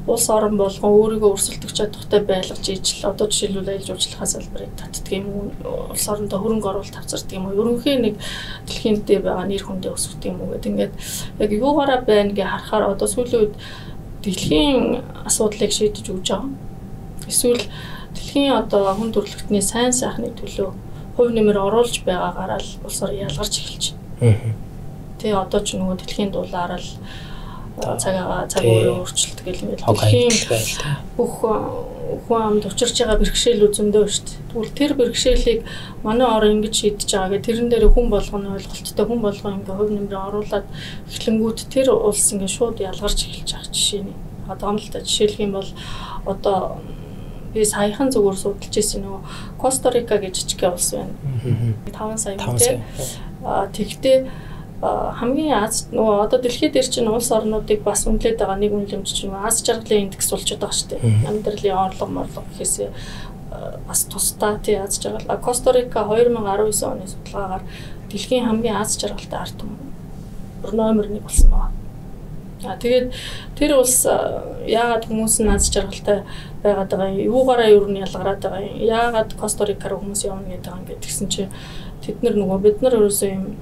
улс орон болгон өөрийгөө өрсөлдөх чадвартай байлгаж ижил одоо жишээлбэл аялал жуулчлалын салбарыг татдаг юм уу? Улс орондоо хөрөнгө оруулалт авчирдаг юм уу? Ерөнхийн нэг дэлхийн дээр байгаа нэр хүндээ өсгөх юм уу гэдэг ингээд яг юугаараа байна гэж харахаар одоо сүүлийн үед дэлхийн асуудлыг шийдэж өгч байгаа. Эсвэл дэлхийн одоо хүн төрөлхтний сайн сайхны төлөө хувь нэмэр оруулж байгаагаараа л улс орон ялгарч эхэлж байна. Тэгээ одоо ч нөгөө дэлхийн дулаар л цаг үеийн өөрчлөлт гэх юм бол дэлхийн бүх хүн амд учирч байгаа бэрхшээлүүд зөндөө шүү дээ. Тэгвэл тэр бэрхшээлийг манай орон ингэж шийдэж байгаа гэх тэрэн дээр хүн болгоны ойлголттой хүн болгоо ингээ хувь нэмрээ оруулаад эхлэнгүүт тэр улс ингээ шууд ялгарч эхэлж байгаа жишээ нь. Одоо л та жишээлх юм бол одоо би саяхан зүгээр судалж ирсэн нөгөө Коста Рика гэж жижиг улс байна. 5 сая хүнтэй. Тэгтээ хамгийн Аз нөгөө одоо дэлхийд дээр чинь улс орнуудыг бас үнэлээд байгаа нэг үнэлэмж чинь Аз жаргалын индекс болчиход байгаа шүү дээ. Амьдралын орлого гэхээсээ бас тусдаа тий Аз жаргал. Коста-Рика 2019 оны судалгаагаар дэлхийн хамгийн Аз жаргалтай ард түмэн номер 1 болсон байна. Тэгээд тэр улс яагаад хүмүүс нь Аз жаргалтай байгаад байгаа юм? Юугаараа юу нь ялгараад байгаа юм? Яагаад Коста-Рика руу хүмүүс явна гэдэг юм гэдгсэн чинь бид нар ерөөсөө юм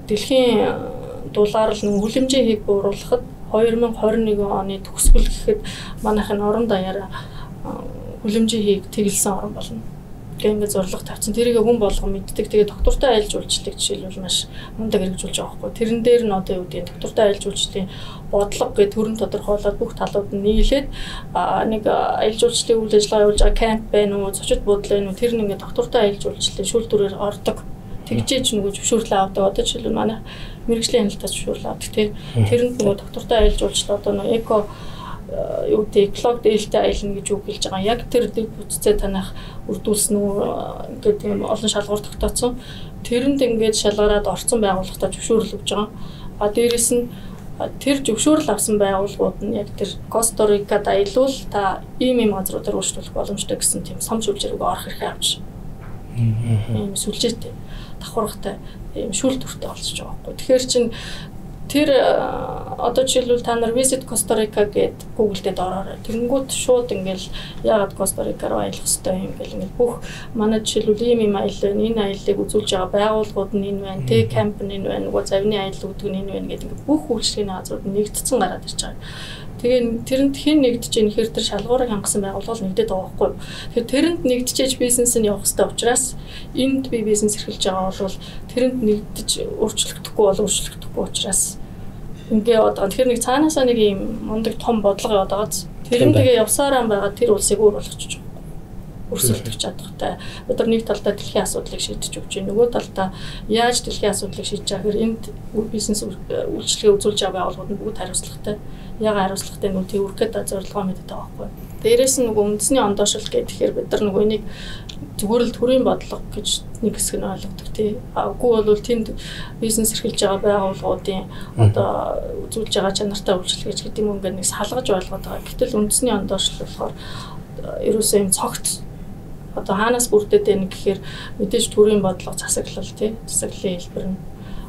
дэлхийн дулаар л нэг хүлэмжийн хийг бууруулахад 2021 оны төгсгөл гэхэд манайхын орон даяараа хүлэмжийн хийг тэглэсэн орн болно. Гэхдээ ингээд зорилго тавьсан. Тэрийг хүн болгон мэддэг. Тэгээ доктортой айлж үйлчлэлийг жишээлбэл маш мундаг хэрэгжүүлж байгаа байхгүй. Тэрэн дээр нь одоо юу гэдэг нь доктортой айлж үйлчлэлийн бодлого гэдэг төрөм тодорхойлоод бүх талууд нь нийлээд нэг айлж үйлчлэлийн үйл ажиллагаа явуулж байгаа камп байна уу, зочид буудлын байна уу, тэр нь ингээд доктортой айлж үйлчлэлийн шүүлтүүрээр ордог. Тэгжээж нөгөө зөвшөөрлөө авдаг. Одоо жишээлбэл манай мэрэгжлийн хяналтаас зөвшөөрлөө авдаг. Тэрэнд нөгөө доктортой айлж үйлчлэл одоо нөгөө эко юу гэдэг эколог дээлтэй аялна гэж үг хэлж байгаа. Яг тэр бүтцээ танах үрдүүлсэн үү ингээд тийм олон шалгуур тогтооцсон. Тэрэнд ингээд шалгараад орцсон байгууллагатай зөвшөөрөл өгж байгаа. Дээрээс нь тэр зөвшөөрөл авсан байгууллагууд нь яг тэр Коста-Рикад аялуул та ийм газруудаар өөрчлөх боломжтой гэсэн тийм сум шүүлжээрийг орох хэрэгтэй авч. Ийм сүлжээтэй давхаргатай ийм шүүлтүртэй болчихж байгаа байхгүй. Тэгэхээр чин тэр одоо жишээлбэл та нар Visit Costa Rica гэдэг Google дээр ороорой. Тэнгүүд шууд ингээл яагаад Costa Rica руу аялах хэрэгтэй юм ингээл ингээл бүх манай жишээлбэл ийм аялал байна. Энэ аяллыг үзүүлж байгаа байгууллагууд нь энэ байна. Тэг камп нь энэ байна. Нөгөө завны аялал гэдэг нь энэ байна гэдэг бүх үйлчлэгийн газрууд нэгдсэн гараад ирж байгаа. Тэгээ тэрэнд хэн нэгдэж ийн хэр тэр шалгуурыг хангасан байгууллага нэгдээд байгаа байхгүй. Тэгэхээр тэрэнд нэгдчихэж бизнес нь явах хэрэгтэй учраас энд би бизнес эрхэлж байгаа бол тэрэнд нэгдэж өөрчлөгдөхгүй учраас ингээ одоо тэгэхээр нэг цаанаасаа нэг юм мундаг том бодлого яваад байгаа. Тэрэнд тэгээ явсараа байгаа тэр улсыг өөр болгочих. Өрсөлдөх чадхтай. Одоо нэг талдаа дэлхийн асуудлыг шийдэж өгч байна. Нөгөө талдаа яаж дэлхийн асуудлыг шийдэж байгаа хэрэг энд бизнес үйлчлэгээ үзүүлж байгаа байгууллагууд нь бүгд хариуцлагатай. Яга хариуцлагатай нь төвөрөхөд зорилгоо мэддэг байгаа байхгүй. Дээрээс нь нөгөө үндэсний ондоошил гэхээр бид нар нөгөө энийг зүгээр л төрийн бодлого гэж нэг хэсэг нь ойлгодог тий. Үгүй бол тэнд бизнес эрхэлж байгаа байгууллагуудын одоо үзүүлж байгаа чанартай үйлчлэгч гэдэг юм ингээд нэг салгаж ойлгоод байгаа. Гэтэл үндэсний ондоошил болохоор ерөөсөө юм цогт одоо хаанаас бүрдээд байна гэхээр мэдээж төрийн бодлого засаглал тий. Засаглалын хэлбэр нь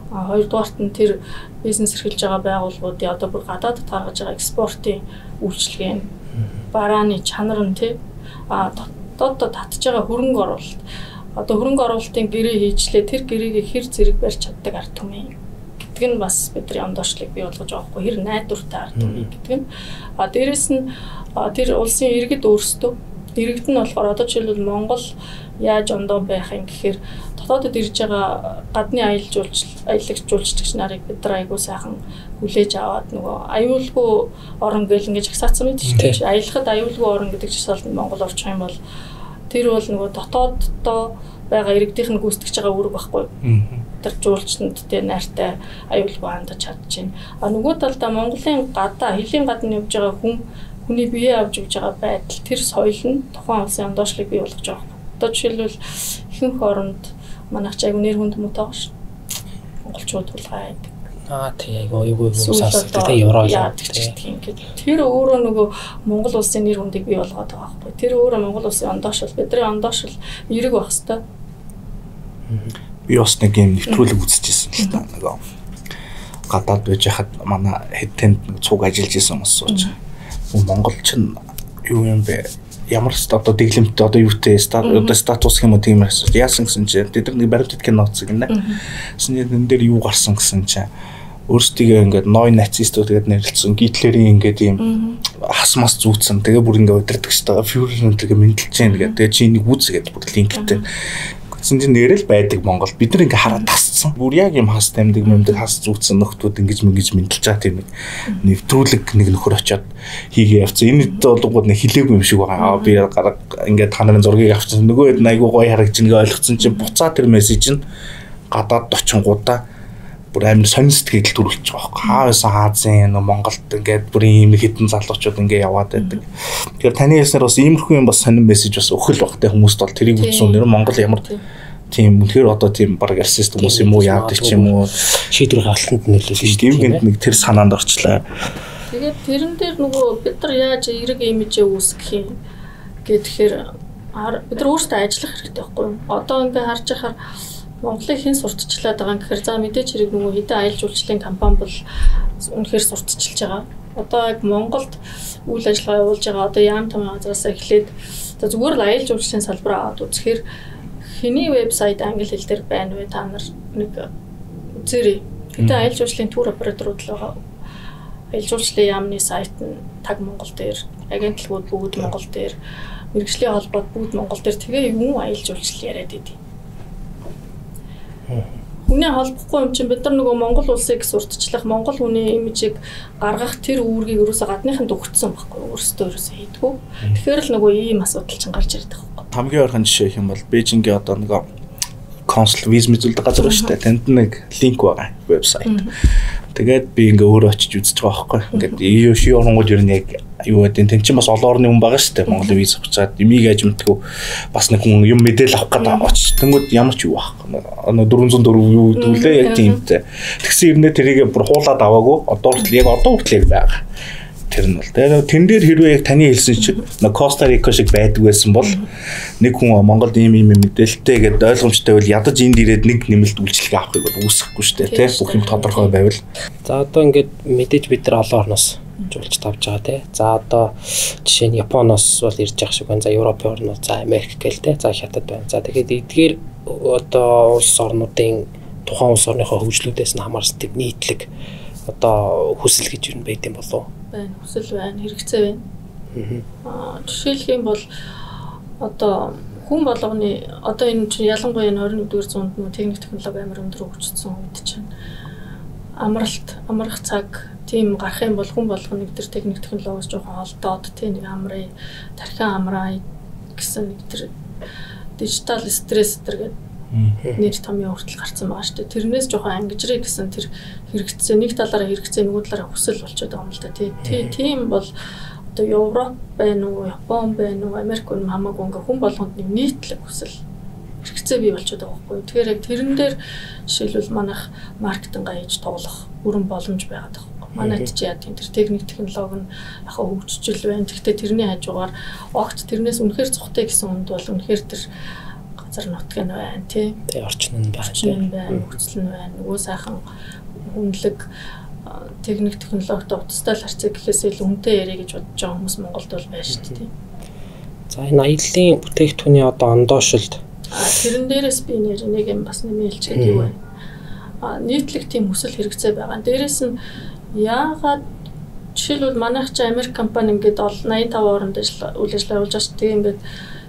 хоёрдугаарт нь тэр бизнес эрхэлж байгаа байгууллагуудын одоо бүр гадаадд гаргаж байгаа экспортын үйлчлэгээ нь барааны чанар нь тий дотоод татж байгаа хөрөнгө оруулалт одоо хөрөнгө оруулалтын гэрээ хийжлээ тэр гэрээг хэр зэрэг барьж чаддаг ард түмэн гэдэг нь бас бидний ондоошлыг бий болгож байгаа хгүй хэр найдвартай ард түмэн гэдэг нь дээрэс нь тэр улсын иргэд өөрсдөө иргэд нь болохоор одоо жишээлбэл Монгол яаж ондоо байх юм гэхээр дотоодод ирж байгаа гадны аялагч жуулчлагч нарыг бид нар айгуу сайхан хүлээж аваад нөгөө аюулгүй орон гэл ингэж агсаацсан мэт шүү дээ. Аялахад аюулгүй орон гэдэг жишээлбэл Монгол орчих юм бол тэр бол нөгөө дотооддоо байгаа иргэдийнх нь гүйцэтгэж байгаа үүрэг байхгүй. Тэр жуулчтанд тэ найртай аюулгүй хандаж чадчихээн. Нөгөө талдаа Монголын гадаа хэлийн гадна явж байгаа хүний бие авч явж байгаа байдал тэр соёл нь тухайн улсын ондоошлыг бий болгож байгаа. Одоо жишээлбэл ихэнх оронд манайч айгу нэр хүнд мөтэй байгаа шүү. Монголчууд тулгай байдаг. Тий айгу сонсдог тий евро яадаг тийм ингээд. Тэр өөрөө нөгөө Монгол улсын нэр хүндийг бий болгоод байгаа байхгүй. Тэр өөрөө Монгол улсын ондоошил бидний ондоошил эерэг байх хэвээр. Би бас нэг юм нэвтрүүлэг үзчихсэн л та нөгөө гадаад байж хахад манай хэдтэнд цуг ажиллаж исэн хүмүүс сууж. Монголч нь юу юм бэ? Ямар одоо дэглэмт одоо юутэй статус юм уу тийм асууж яасан гэсэн чинь тэд нэг баримтат киноцэг нэ. Тэсний энэ дээр юу гарсан гэсэн чинь өөрсдөө ингээд ной нацистууд гэдээ нэрлэлсэн Гитлерийн ингээд ийм хас мас зүүцсэн. Тэгээ бүр ингээд удирдаг шүү дээ. Фюрер нэг мэдлж जैन гэдэг. Тэгээ чи нэг үз гэдэг бүр линктэй. Гэсэн чинь нэрэл байдаг Монгол. Бид нар ингээд хараад тасцсан. Бүр яг юм хас тамдаг хас зүүцсэн нөхдүүд ингэж мэдлж байгаа тийм нэвтрүүлэг нэг нөхөр очиод хийгээ явцсан. Энэ болгоод нэг хилээгүй юм шиг байгаа. Би ингээд та нарын зургийг авчихсан. Нөгөө хэд айгуу гоё харагдаж байгаа ойлгоцсон чинь буцаа тэр мессеж нь гадаад очингуудаа бүр амар сонир сэтгэл төрүүлж байгаа байхгүй. Хаавсан Азийн Монголд ингээд бүр ийм хитэн залуучууд ингээд яваад байдаг. Тэгэхээр таны хэлснээр бас иймэрхүү юм бас сонир мессеж бас өгөх л багтай хүмүүст бол тэрийг үзсэн нэр Монгол ямар тийм үнэхээр одоо тийм баг арсист хүмүүс юм уу яадаг ч юм уу шийдвэр гаргалтанд нөлөөлсөн шүү дээ. Нэг тэр санаанд орчлаа. Тэгээд тэрэн дээр нөгөө бид нар яаж эерэг имижээ үүсгэх юм гэхээр бид нар өөрсдөө ажиллах хэрэгтэй байхгүй юу? Одоо ингээ харж байхаар Монголыг хэн сурталчлаад байгаа гэхээр за мэдээж хэрэг нөгөө хэдэн аялал жуулчлалын компани бол үнэхээр сурталчилж байгаа. Одоо яг Монголд үйл ажиллагаа явуулж байгаа одоо яам тамаа газраас эхлээд зүгээр л аялал жуулчлалын салбараа аваад үзэхээр хэний вебсайт англи хэл дээр байна вэ? Та нар нэг үзээрэй. Хэдэн аялал жуулчлалын тур операторууд л байгаа. Аялал жуулчлалын яамны сайт нь Таг Монгол дээр, агентлагууд бүгд Монгол дээр, мэргэжлийн холбоод бүгд Монгол дээр тэгээ юм аялал жуулчлал яриад идэв. Хүний холбохгүй юм чинь бид нар нөгөө Монгол улсыг сурталчлах, Монгол хүний имижийг гаргах тэр үүргийг ерөөсө гадныханд өгсөн байхгүй өөрсдөө хийдгүү. Тэгэхээр л нөгөө ийм асуудал чинь гарч ирдэг байхгүй. Хамгийн ойрхон жишээ гэх юм бол Бээжингийн одоо нэг консул виз мэдүүлдэг газар ба шүү дээ. Тэнд нэг линк байгаа вебсайт. Тэгээд би ингээ өөрөө очиж үзэж байгаа байхгүй. Ингээд EU шиоронгууд ер нь яг юу гэдэг тэн чинь бас олон орны хүн байгаа шүү дээ. Монголын виз авчаад имийг аж мэдгүй бас нэг хүн юм мэдээл авах гэдэг очиж тэнгууд ямар ч юу байхгүй. 404 юу гэдүүлээ яг тиймтэй. Тэгсэн ирнэ тэрийг бүр хуулаад аваагүй. Одоо хүртэл яг байгаа. Тэр нь бол тэн дээр хэрвээ яг таны хэлсэн чинь нэг Коста Рика шиг байдаг байсан бол нэг хүн Монголд ийм мэдээлэлтэй гэдээ ойлгомжтой байвал ядаж энд ирээд нэг нэмэлт үйлчлэг авахыг бол үүсэхгүй шүү дээ тий бүх юм тодорхой байвал. За одоо ингээд мэдээж бид нар олон орноос жуулч тавьж байгаа тий. За одоо жишээ нь Японоос бол ирж явах шиг байна. За Европын орнууд, за Америк гээл тий. За Хятад байна. За тэгээд эдгээр одоо улс орнуудын тухайн улс орныхоо хөгжлүүдээс нь хамаарсан тийм нийтлэг одоо хүсэл гэж юу байд юм болов? Байна, хүсэл байна, хэрэгцээ байна. Жишээлх юм бол одоо хүн болгоны одоо энэ чинь ялангуяа 21-р зуунд нөө техник технологи амар өндөр хөгжсөн үед чинь амрах цаг тийм гарах юм бол хүн болгоны тэр техник технологиос жоохон олдоод тийм нэг амраа, тархин амраа гэсэн нэг тэр дижитал стресс гэдэг нэр томьёо хүртэл гарсан байгаа шүү дээ. Тэрнээс жоохон ангижрээ гэсэн тэр хэрэгцээ нэг талаараа хэрэгцээ нөгөө талаараа хүсэл болчиход байгаа юм л да. Тийм бол одоо Европ байна уу, Япон байна уу, Америк байна уу хамаагүй ингээ хүн болгонд нэг нийтлэг хүсэл хэрэгцээ бий болчиход байгаа байхгүй юу. Тэгэхээр яг тэрэн дээр жишээлбэл манайх маркетинг аяж тоглох бүрэн боломж байгаад байгаа байхгүй. Манайд чи яа тийм тэр техник технологи нь яхаа хөгжиж байна. Гэхдээ тэрний хажуугаар огт тэрнээс үнэхээр цухтай гэсэн үнд бол үнэхээр тэр газар нутг нь байна тий. Тэгээ орчин нь байна, нөхцөл нь байна. Нөгөө сайхан хүнлэг техник технологитой утастай л харьцаа гэхээс илүү үнэтэй ярих гэж бодож байгаа хүмүүс Монголд бол байна шүү дээ тий. За энэ аяллаа бүтээгдэхүүний одоо ондоошилд тэрэн дээрээс би нэг юм бас нэмэлт гэдэг юу байна. Нийтлэг тийм хүсэл хэрэгцээ байгаа. Дээрээс нь яагаад жишээлбэл манайх чи Америк компани ингээд 85 орнд үйл ажиллагаа явуулж байгаа шүү. Тэгээ ингээд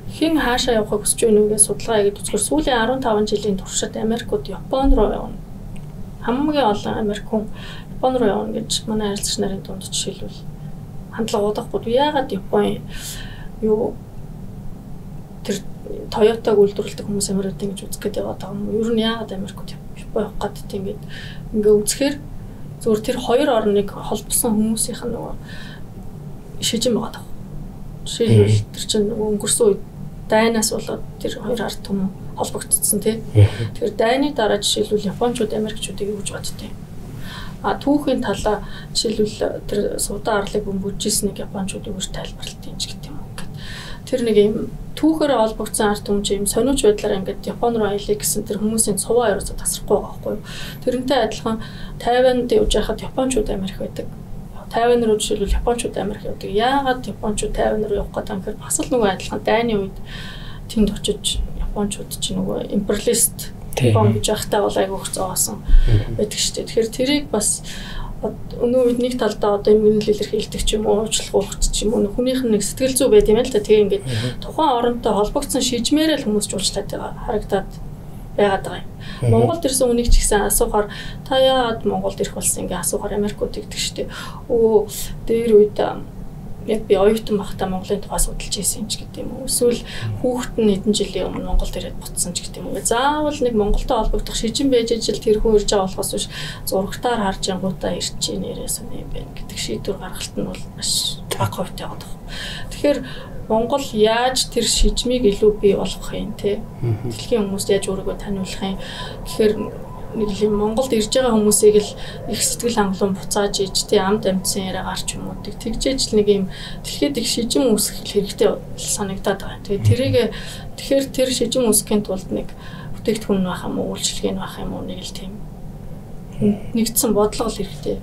хэн хаашаа явахыг хүсэж байна вэ гэж судалгаа хийгээд үзэхээр сүүлийн 15 жилийн туршид Америкууд Япон руу явна. Хамгийн олон Америк хүн Япон руу явна гэж манай харилцагч нарын дунд жишээлбэл хандлага удахгүй. Яагаад Япон юу тэр Toyota-г үйлдвэрлэдэг хүмүүс Америкт ингэж үзэх гээд яваад байгаа юм. Ер нь яагаад Америкууд Япон явах гэдэг тийм ингээ үзэхээр зөвхөн тэр хоёр орныг холбосон хүмүүсийнх нь нөгөө шижин байгаа даа. Жишээлбэл тэр чинь нөгөө өнгөрсөн үед дайнаас болоод тэр хоёр ард түмэн холбогдсон тий. Тэгэхээр дайны дараа жишээлбэл Япончууд Америкчуудыг юу гэж боддیں۔ Түүхийн талаа жишээлбэл тэр суудан арлыг бөмбөжсэнийг Япончууд өөр тайлбарлалтын ч гэдэг юм уу. Тэр нэг юм түүхээр холбогдсон ард түмэн юм сониуч байдлаар ингээд Япон руу аялъя гэсэн тэр хүмүүсийн цуваа ерөөсө тасрахгүй байгаа байхгүй юу. Тэрнтэй адилхан Тайванд явж байхад Япончууд Америк байдаг. Тайван руу жишээлбэл Япончууд Америк явдаг. Яагаад Япончууд Тайван руу явах гэдэг юм гэхээр бас л нөгөө адилхан дайны үед тэнд очиж Япончууд чинь нөгөө империалист Япон гэж байхтай бол айгүй хөцөөсөн байдаг шүү дээ. Тэгэхээр тэрийг бас өнөө үед нэг талдаа одоо юм илэрхийлдэг ч юм уу, уучлах ч юм уу, хүнийх нь нэг сэтгэл зүй байд юм л та. Тэгээ ингээд тухайн оронтой холбогдсон шижмээрэл хүмүүс жуулчлаад байгаа харагдаад байгаад байгаа юм. Монголд ирсэн хүнийг ч гэсэн асуухаар та яагаад Монголд ирэх болсон ингээ асуухаар Америкууд гэдэг шүү дээ. Дээр үед яг би оюутан байхдаа Монголын тухай судалж ирсэн ч гэдэг юм уу. Эсвэл хүүхэд нь хэдэн жилийн өмнө Монголд ирээд буцсан ч гэдэг юм уу. Заавал нэг Монголтой холбогдох шижин байж ижил тэр хүн ирж байгаа болохоос биш зурагтаар харж ангуудаа ирч нэрээс нь юм байна гэдэг шийдвэр гаргалт нь бол маш бага хувьтай байгаа. Тэгэхээр Монгол яаж тэр шижмийг илүү бий болгох юм те. Дэлхийн хүмүүст яаж өөрийгөө таниулах юм гэхээр нэг юм Монголд ирж байгаа хүмүүсийг л их сэтгэл хангалуун буцааж иж те амд амьдсан яриа гарч юм уу тэгжээж нэг юм дэлхийд их шижим үүсгэх хэрэгтэй санагдаад байгаа. Тэгэхээр тэр шижим үүсгэхийн тулд нэг бүтээгдэхүүн байх юм уу үйлчилгээ байх юм уу нэг л тийм нэгдсэн бодлого л хэрэгтэй.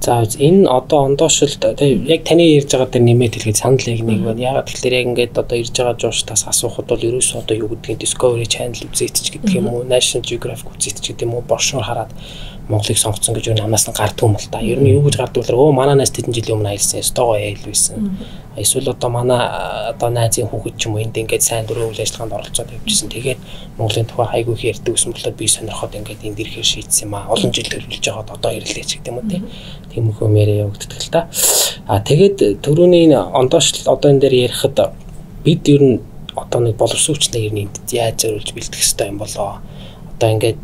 За энэ одоо ондоошилт яг таны ярьж байгаа дээр нэмээд хэлгээд санал нэг байна. Ягаад тэгэхээр яг ингээд одоо ирж байгаа жууштаас асуухад бол ерөөсөө одоо юу гэдгийг Discovery Channel үзээч гэдэг юм уу, National Geographic үзээч гэдэг юм уу, боршоор хараад Монголыг сонгоцсон гэж юу намаас нь гардгүй юм л та. Ер нь юу гэж гардгүй вэ? Манайнаас тэдэн жилийн өмнө аялсан, стогоо яйлвсэн. Эсвэл одоо манай одоо найзын хүүхэд ч юм уу энд ингээд сайн дөрөв үйл ажиллагаанд оролцоод явжсэн. Тэгээд Монголын тухай хайгүйх ярьдаг гэсэн болохоор би сонирхоод ингээд энд ирэхээр шийдсэн юм аа. Олон жил төрүүлж байгаад одоо ирлээч гэдэг юм уу тийм их юмэрээ явагддаг л та. Тэгээд төрөний ондоош одоо энэ дээр ярихад бид ер нь одоо нэг боловсруучны ер нь яаж зориулж бэлдэх хэрэгтэй юм болоо. Одоо ингээд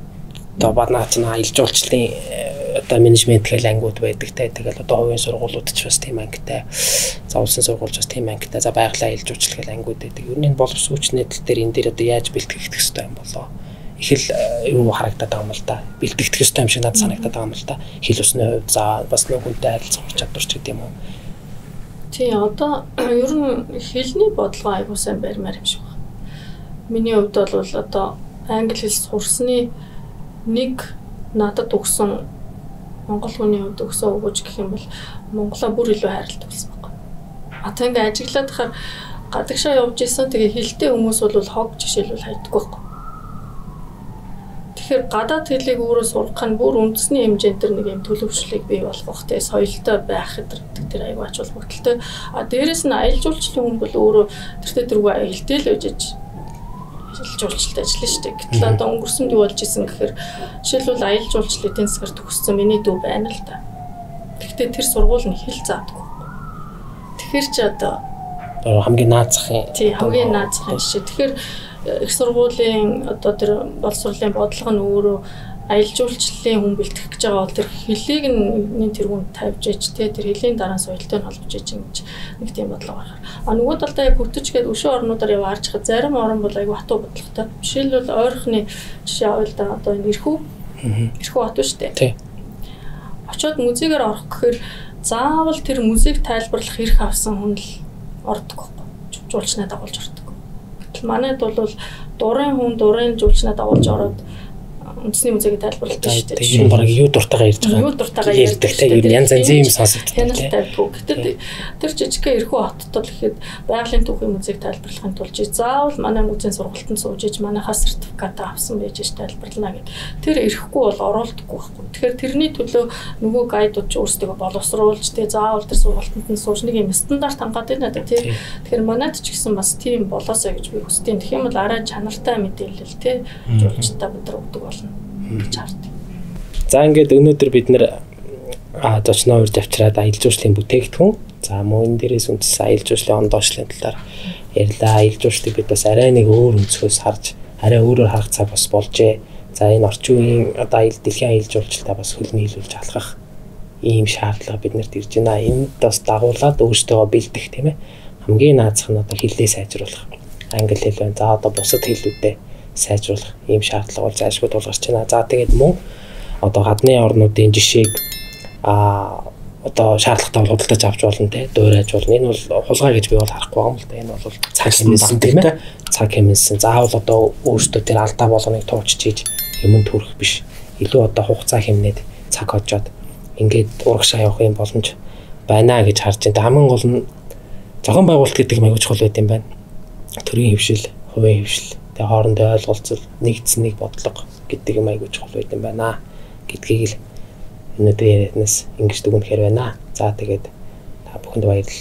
одоо баднаач нь аялал жуулчлалын одоо менежмент гэх ангууд байдаг те. Тэгэл одоо хувийн сургуулиуд ч бас тийм ангитай. За улсын сургууль ч бас тийм ангитай. За байгалийн аялал жуулчлал гэх ангууд байдаг. Ер нь боловсруучны тал дээр энэ дээр одоо яаж бэлтгэх хэрэгтэй юм болоо. Их л юу харагдаад байгаа юм л да. Бэлтгэх хэрэгтэй юм шиг надад санагдаад байгаа юм л да. Хэл усны хувьд за бас нэг хүнтэй харилцах чадварч гэдэг юм уу. Тий одоо ер нь хэлний бодлого аягүй сайн барьмаар юм шиг байна. Миний хувьд бол одоо англи хэл сурсны нэг надад өгсөн монгол хүний хувьд өгсөн өгөөж гэх юм бол монголоо бүр илүү хайрладаг болсон байна. Одоо ингээ ажиглаад тахаар гадагшаа явж исэн тэгээ хэлтэй хүмүүс бол хог жишээлбэл хайдаггүй байхгүй. Тэгэхээр гадаад хэлийг өөрөө сурах нь бүр үндэсний хэмжээнд тэр нэг юм төлөвшлийг бий болгох те соёлтой байх гэдэг тэр аягүй ач холбогдолтой. Дээрээс нь аялал жуулчлалын хүн бол өөрөө тэртээ хэлтэй л үжиж жуулчлалд ажиллана шүү дээ. Гэтэл одоо өнгөрсөнд юу болж исэн гэхээр жишээлбэл аялал жуулчлалын эдийн засгаар төгссөн миний дүү байна л да. Гэхдээ тэр сургууль нь хэл заадаггүй. Тэгэхээр ч одоо хамгийн наацхан. Тий, хамгийн наацхан шээ. Тэгэхээр их сургуулийн одоо тэр боловсролын бодлого нь өөрөө аялал жуулчлалын хүн бэлтгэх гэж байгаа бол тэр хэлийг нэг тэргүүнд тавьж иж тэ тэр хэлний дараа соёлтой нь холбож иж ингэж нэг тийм бодлого байна. Нөгөө талдаа яг хөтөч гээд өшөө орнуудаар яваа харж байгаа зарим орн бол аягүй хатуу бодлоготой. Жишээлбэл ойрхны жишээ авъя л да одоо энэ Ирхүү хот шүү дээ. Тий. Очоод музейгээр орох гэхээр заавал тэр музейг тайлбарлах эрх авсан хүн л ордог байхгүй. Жуулчнаа дагуулж ордог. Манайд бол дурын хүн дурын жуулчнаа дагуулж ороод үндэсний музейг тайлбарладаг шүү дээ. Тийм баг юу дуртайгаа ярьж байгаа. Юу дуртайгаа ярьдаг те янз янзын юм сонсогддог. Хяналтайгүй. Гэтэл тэр жижигхэн Ирхүү хотод ихэд байгалийн түүхийн музейг тайлбарлахын тулд заавал манай музейн сургалтанд сууж иж манайхаас сертификат авсан байж тайлбарлана гэд. Тэр ирэхгүй бол оруулдаггүй байхгүй. Тэгэхээр тэрний төлөө нөгөө гайдууд ч өөрсдөө боловсруулж те заавал тэр сургалтанд нь сууж нэг юм стандарт хангаад байна да те. Тэгэхээр манайд ч гэсэн бас тийм болоосоо гэж би хүсдэг. Тэгэх юм бол арай чанартай мэдээлэл те жуулчтай бид нар өгдөг болно. За ингээд өнөөдөр бид нэр зочноо урьж авчираад аялал жуулчлалын бүтээгдэхүүн за мөн дээрээс үндэс аялал жуулчлалын ондоочлын талаар ярьлаа. Аялал жуулчлалыг бид бас арай нэг өөр өнцгөөс харж арай өөрөөр харах цаг бас болжээ. За энэ орчин үеийн одоо аялал дэлхийн аялал жуулчлалтаа бас хөлнийлүүлж алхах ийм шаардлага биднэрт ирж байна. Энд бас дагуулад өөрсдөө бэлдэх тийм ээ. Хамгийн наацх нь одоо хэлээ сайжруулах. Англи хэл байна. За одоо бусад хэллүүдэд сайжруулах ийм шаардлага бол зайлшгүй тулгарч байна. За тэгээд мөн одоо гадны орнуудын жишээг одоо шаардлагатай бол худалдаж авч болно те дуурайж болно. Энэ бол хулгай гэж би бол харахгүй юм л да. Энэ бол цаг хэмнэлсэн тийм ээ. Цаг хэмнэлсэн. Заавал одоо өөрсдөө тэр алдаа болгоныг туучж хийж юмд хүрэх биш. Илүү одоо хугацаа хэмнээд цаг хожоод ингээд урагшаа явах юм боломж байна гэж харж байна. Хамгийн гол нь зохион байгуулалт гэдэг нь аягүй чухал байт юм байна. Төрийн хэвшил, хувийн хэвшил хоорондоо ойлголцол нэгдсэн нэг бодлого гэдэг юм аягүй чухал байт юм байна гэдгийг л өнөөдөр яриаднаас ингэж дүгнэхээр байна. За тэгээд та бүхэнд баярлалаа.